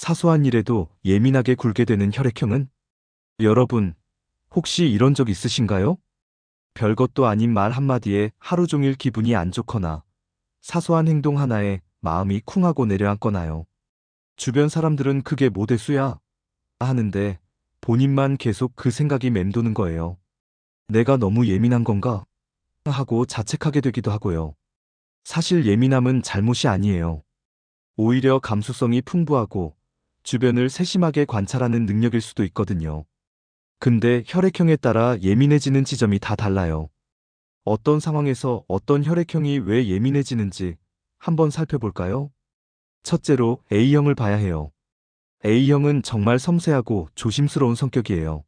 사소한 일에도 예민하게 굴게 되는 혈액형은? 여러분, 혹시 이런 적 있으신가요? 별것도 아닌 말 한마디에 하루 종일 기분이 안 좋거나 사소한 행동 하나에 마음이 쿵하고 내려앉거나요. 주변 사람들은 그게 뭐 대수야 하는데 본인만 계속 그 생각이 맴도는 거예요. 내가 너무 예민한 건가? 하고 자책하게 되기도 하고요. 사실 예민함은 잘못이 아니에요. 오히려 감수성이 풍부하고 주변을 세심하게 관찰하는 능력일 수도 있거든요. 근데 혈액형에 따라 예민해지는 지점이 다 달라요. 어떤 상황에서 어떤 혈액형이 왜 예민해지는지 한번 살펴볼까요? 첫째로 A형을 봐야 해요. A형은 정말 섬세하고 조심스러운 성격이에요.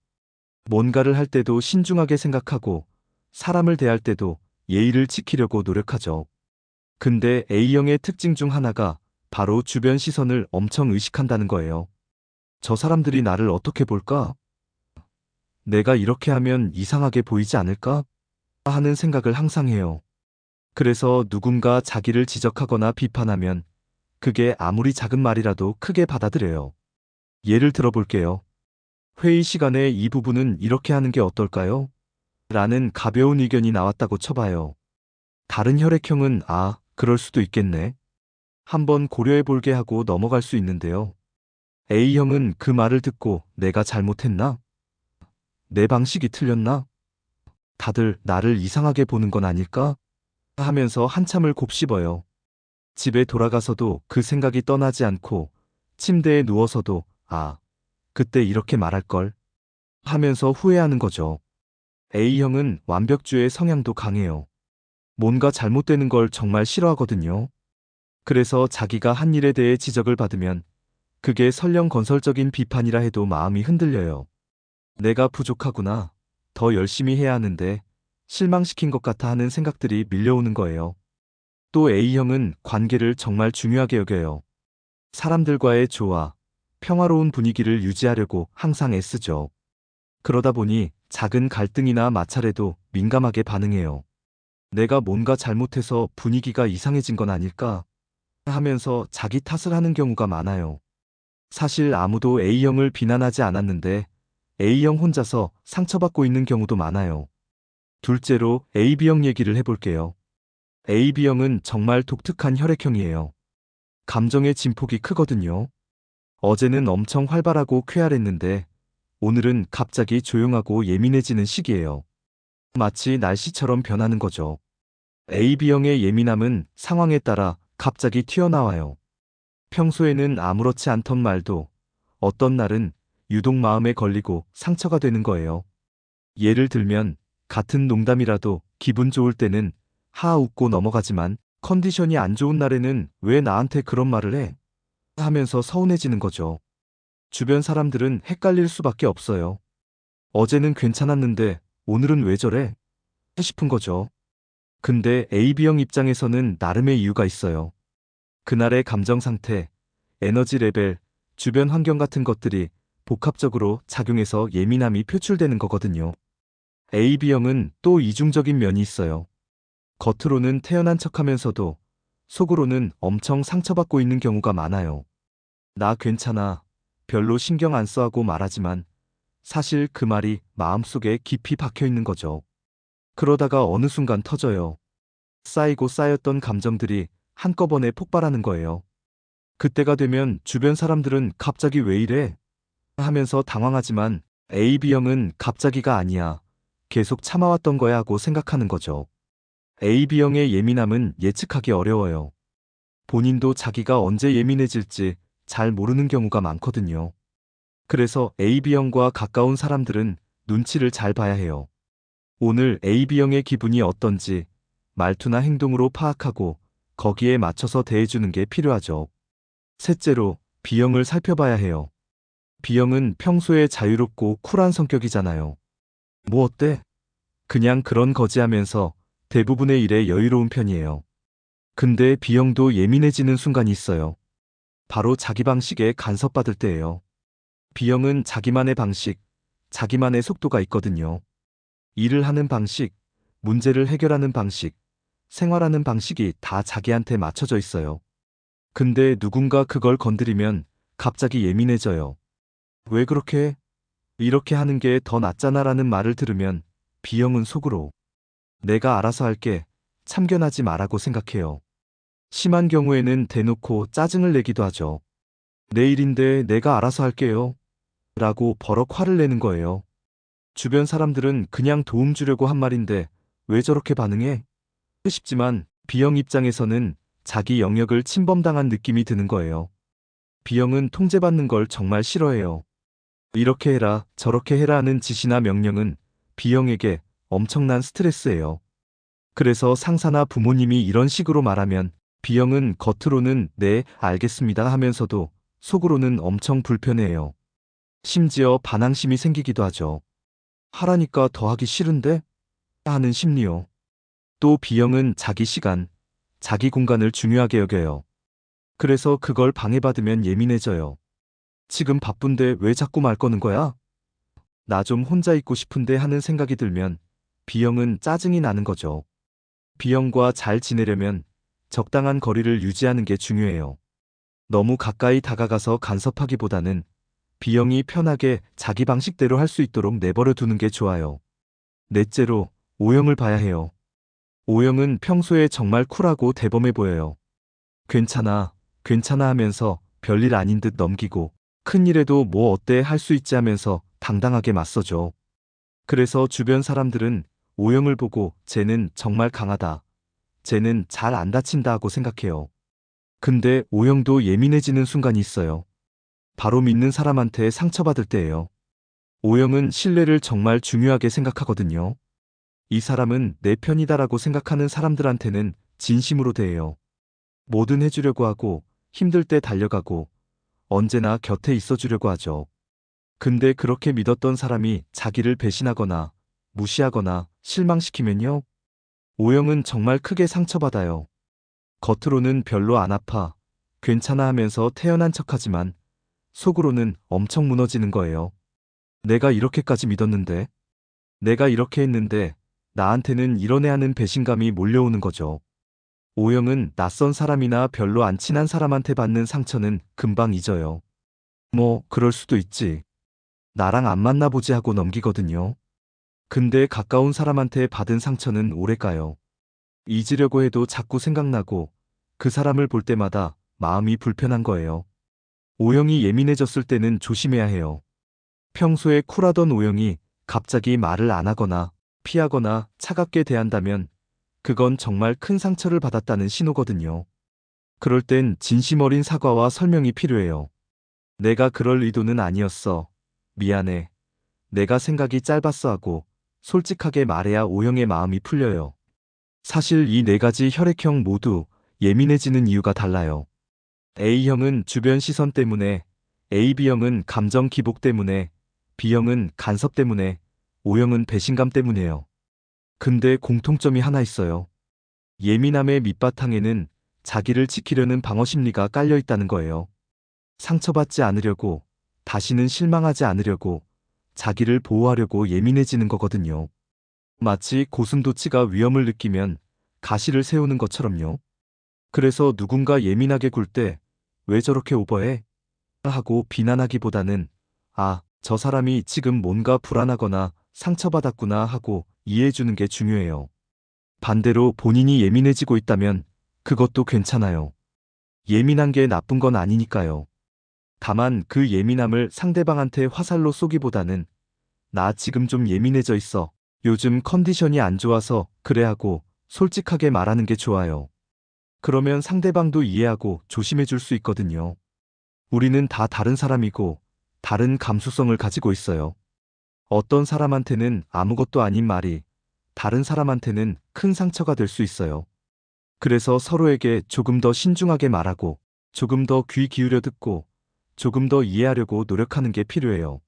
뭔가를 할 때도 신중하게 생각하고 사람을 대할 때도 예의를 지키려고 노력하죠. 근데 A형의 특징 중 하나가 바로 주변 시선을 엄청 의식한다는 거예요. 저 사람들이 나를 어떻게 볼까? 내가 이렇게 하면 이상하게 보이지 않을까? 하는 생각을 항상 해요. 그래서 누군가 자기를 지적하거나 비판하면 그게 아무리 작은 말이라도 크게 받아들여요. 예를 들어볼게요. 회의 시간에 이 부분은 이렇게 하는 게 어떨까요? 라는 가벼운 의견이 나왔다고 쳐봐요. 다른 혈액형은 그럴 수도 있겠네. 한번 고려해 볼게 하고 넘어갈 수 있는데요. A형은 그 말을 듣고 내가 잘못했나? 내 방식이 틀렸나? 다들 나를 이상하게 보는 건 아닐까? 하면서 한참을 곱씹어요. 집에 돌아가서도 그 생각이 떠나지 않고 침대에 누워서도 그때 이렇게 말할걸 하면서 후회하는 거죠. A형은 완벽주의 성향도 강해요. 뭔가 잘못되는 걸 정말 싫어하거든요. 그래서 자기가 한 일에 대해 지적을 받으면 그게 설령 건설적인 비판이라 해도 마음이 흔들려요. 내가 부족하구나. 더 열심히 해야 하는데 실망시킨 것 같아 하는 생각들이 밀려오는 거예요. 또 A형은 관계를 정말 중요하게 여겨요. 사람들과의 조화, 평화로운 분위기를 유지하려고 항상 애쓰죠. 그러다 보니 작은 갈등이나 마찰에도 민감하게 반응해요. 내가 뭔가 잘못해서 분위기가 이상해진 건 아닐까 하면서 자기 탓을 하는 경우가 많아요. 사실 아무도 A형을 비난하지 않았는데 A형 혼자서 상처받고 있는 경우도 많아요. 둘째로 AB형 얘기를 해볼게요. AB형은 정말 독특한 혈액형이에요. 감정의 진폭이 크거든요. 어제는 엄청 활발하고 쾌활했는데 오늘은 갑자기 조용하고 예민해지는 시기예요. 마치 날씨처럼 변하는 거죠. AB형의 예민함은 상황에 따라 갑자기 튀어나와요. 평소에는 아무렇지 않던 말도 어떤 날은 유독 마음에 걸리고 상처가 되는 거예요. 예를 들면 같은 농담이라도 기분 좋을 때는 하 웃고 넘어가지만 컨디션이 안 좋은 날에는 왜 나한테 그런 말을 해? 하면서 서운해지는 거죠. 주변 사람들은 헷갈릴 수밖에 없어요. 어제는 괜찮았는데 오늘은 왜 저래? 싶은 거죠. 근데 AB형 입장에서는 나름의 이유가 있어요. 그날의 감정 상태, 에너지 레벨, 주변 환경 같은 것들이 복합적으로 작용해서 예민함이 표출되는 거거든요. AB형은 또 이중적인 면이 있어요. 겉으로는 태연한 척하면서도 속으로는 엄청 상처받고 있는 경우가 많아요. 나 괜찮아. 별로 신경 안 써 하고 말하지만 사실 그 말이 마음속에 깊이 박혀 있는 거죠. 그러다가 어느 순간 터져요. 쌓이고 쌓였던 감정들이 한꺼번에 폭발하는 거예요. 그때가 되면 주변 사람들은 갑자기 왜 이래? 하면서 당황하지만 AB형은 갑자기가 아니야. 계속 참아왔던 거야 하고 생각하는 거죠. AB형의 예민함은 예측하기 어려워요. 본인도 자기가 언제 예민해질지 잘 모르는 경우가 많거든요. 그래서 AB형과 가까운 사람들은 눈치를 잘 봐야 해요. 오늘 AB형의 기분이 어떤지 말투나 행동으로 파악하고 거기에 맞춰서 대해주는 게 필요하죠. 셋째로, B형을 살펴봐야 해요. B형은 평소에 자유롭고 쿨한 성격이잖아요. 뭐 어때? 그냥 그런 거지 하면서 대부분의 일에 여유로운 편이에요. 근데 B형도 예민해지는 순간이 있어요. 바로 자기 방식에 간섭받을 때예요. B형은 자기만의 방식, 자기만의 속도가 있거든요. 일을 하는 방식, 문제를 해결하는 방식, 생활하는 방식이 다 자기한테 맞춰져 있어요. 근데 누군가 그걸 건드리면 갑자기 예민해져요. 왜 그렇게 해? 이렇게 하는 게 더 낫잖아라는 말을 들으면 B형은 속으로 내가 알아서 할게, 참견하지 마라고 생각해요. 심한 경우에는 대놓고 짜증을 내기도 하죠. 내 일인데 내가 알아서 할게요. 라고 버럭 화를 내는 거예요. 주변 사람들은 그냥 도움 주려고 한 말인데 왜 저렇게 반응해? 싶지만 B형 입장에서는 자기 영역을 침범당한 느낌이 드는 거예요. B형은 통제받는 걸 정말 싫어해요. 이렇게 해라, 저렇게 해라 하는 지시나 명령은 B형에게 엄청난 스트레스예요. 그래서 상사나 부모님이 이런 식으로 말하면 B형은 겉으로는 네, 알겠습니다 하면서도 속으로는 엄청 불편해해요. 심지어 반항심이 생기기도 하죠. 하라니까 더 하기 싫은데? 하는 심리요. 또 B형은 자기 시간, 자기 공간을 중요하게 여겨요. 그래서 그걸 방해받으면 예민해져요. 지금 바쁜데 왜 자꾸 말 거는 거야? 나 좀 혼자 있고 싶은데 하는 생각이 들면 B형은 짜증이 나는 거죠. B형과 잘 지내려면 적당한 거리를 유지하는 게 중요해요. 너무 가까이 다가가서 간섭하기보다는 B형이 편하게 자기 방식대로 할 수 있도록 내버려 두는 게 좋아요. 넷째로, O형을 봐야 해요. O형은 평소에 정말 쿨하고 대범해 보여요. 괜찮아, 괜찮아 하면서 별일 아닌 듯 넘기고 큰일에도 뭐 어때 할 수 있지 하면서 당당하게 맞서죠. 그래서 주변 사람들은 O형을 보고 쟤는 정말 강하다, 쟤는 잘 안 다친다 하고 생각해요. 근데 O형도 예민해지는 순간이 있어요. 바로 믿는 사람한테 상처받을 때예요. O형은 신뢰를 정말 중요하게 생각하거든요. 이 사람은 내 편이다라고 생각하는 사람들한테는 진심으로 대해요. 뭐든 해주려고 하고 힘들 때 달려가고 언제나 곁에 있어주려고 하죠. 근데 그렇게 믿었던 사람이 자기를 배신하거나 무시하거나 실망시키면요, O형은 정말 크게 상처받아요. 겉으로는 별로 안 아파, 괜찮아 하면서 태연한 척하지만 속으로는 엄청 무너지는 거예요. 내가 이렇게까지 믿었는데, 내가 이렇게 했는데 나한테는 이런 애 하는 배신감이 몰려오는 거죠. O형은 낯선 사람이나 별로 안 친한 사람한테 받는 상처는 금방 잊어요. 뭐, 그럴 수도 있지. 나랑 안 만나보지 하고 넘기거든요. 근데 가까운 사람한테 받은 상처는 오래 가요. 잊으려고 해도 자꾸 생각나고 그 사람을 볼 때마다 마음이 불편한 거예요. O형이 예민해졌을 때는 조심해야 해요. 평소에 쿨하던 O형이 갑자기 말을 안 하거나 피하거나 차갑게 대한다면 그건 정말 큰 상처를 받았다는 신호거든요. 그럴 땐 진심 어린 사과와 설명이 필요해요. 내가 그럴 의도는 아니었어. 미안해. 내가 생각이 짧았어 하고 솔직하게 말해야 O형의 마음이 풀려요. 사실 이 네 가지 혈액형 모두 예민해지는 이유가 달라요. A형은 주변 시선 때문에, AB형은 감정 기복 때문에, B형은 간섭 때문에, O형은 배신감 때문이에요. 근데 공통점이 하나 있어요. 예민함의 밑바탕에는 자기를 지키려는 방어 심리가 깔려 있다는 거예요. 상처받지 않으려고, 다시는 실망하지 않으려고, 자기를 보호하려고 예민해지는 거거든요. 마치 고슴도치가 위험을 느끼면 가시를 세우는 것처럼요. 그래서 누군가 예민하게 굴 때 왜 저렇게 오버해? 하고 비난하기보다는 아, 저 사람이 지금 뭔가 불안하거나 상처받았구나 하고 이해해주는 게 중요해요. 반대로 본인이 예민해지고 있다면 그것도 괜찮아요. 예민한 게 나쁜 건 아니니까요. 다만 그 예민함을 상대방한테 화살로 쏘기보다는 나 지금 좀 예민해져 있어. 요즘 컨디션이 안 좋아서 그래 하고 솔직하게 말하는 게 좋아요. 그러면 상대방도 이해하고 조심해 줄 수 있거든요. 우리는 다 다른 사람이고 다른 감수성을 가지고 있어요. 어떤 사람한테는 아무것도 아닌 말이 다른 사람한테는 큰 상처가 될 수 있어요. 그래서 서로에게 조금 더 신중하게 말하고 조금 더 귀 기울여 듣고 조금 더 이해하려고 노력하는 게 필요해요.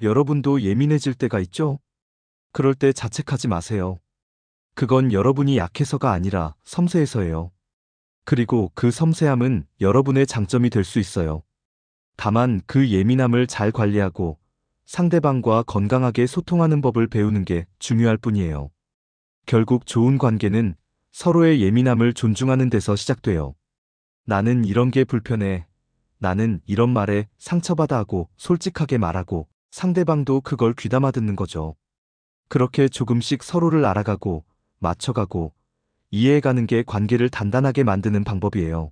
여러분도 예민해질 때가 있죠? 그럴 때 자책하지 마세요. 그건 여러분이 약해서가 아니라 섬세해서예요. 그리고 그 섬세함은 여러분의 장점이 될 수 있어요. 다만 그 예민함을 잘 관리하고 상대방과 건강하게 소통하는 법을 배우는 게 중요할 뿐이에요. 결국 좋은 관계는 서로의 예민함을 존중하는 데서 시작돼요. 나는 이런 게 불편해. 나는 이런 말에 상처받아 하고 솔직하게 말하고 상대방도 그걸 귀담아 듣는 거죠. 그렇게 조금씩 서로를 알아가고 맞춰가고 이해해가는 게 관계를 단단하게 만드는 방법이에요.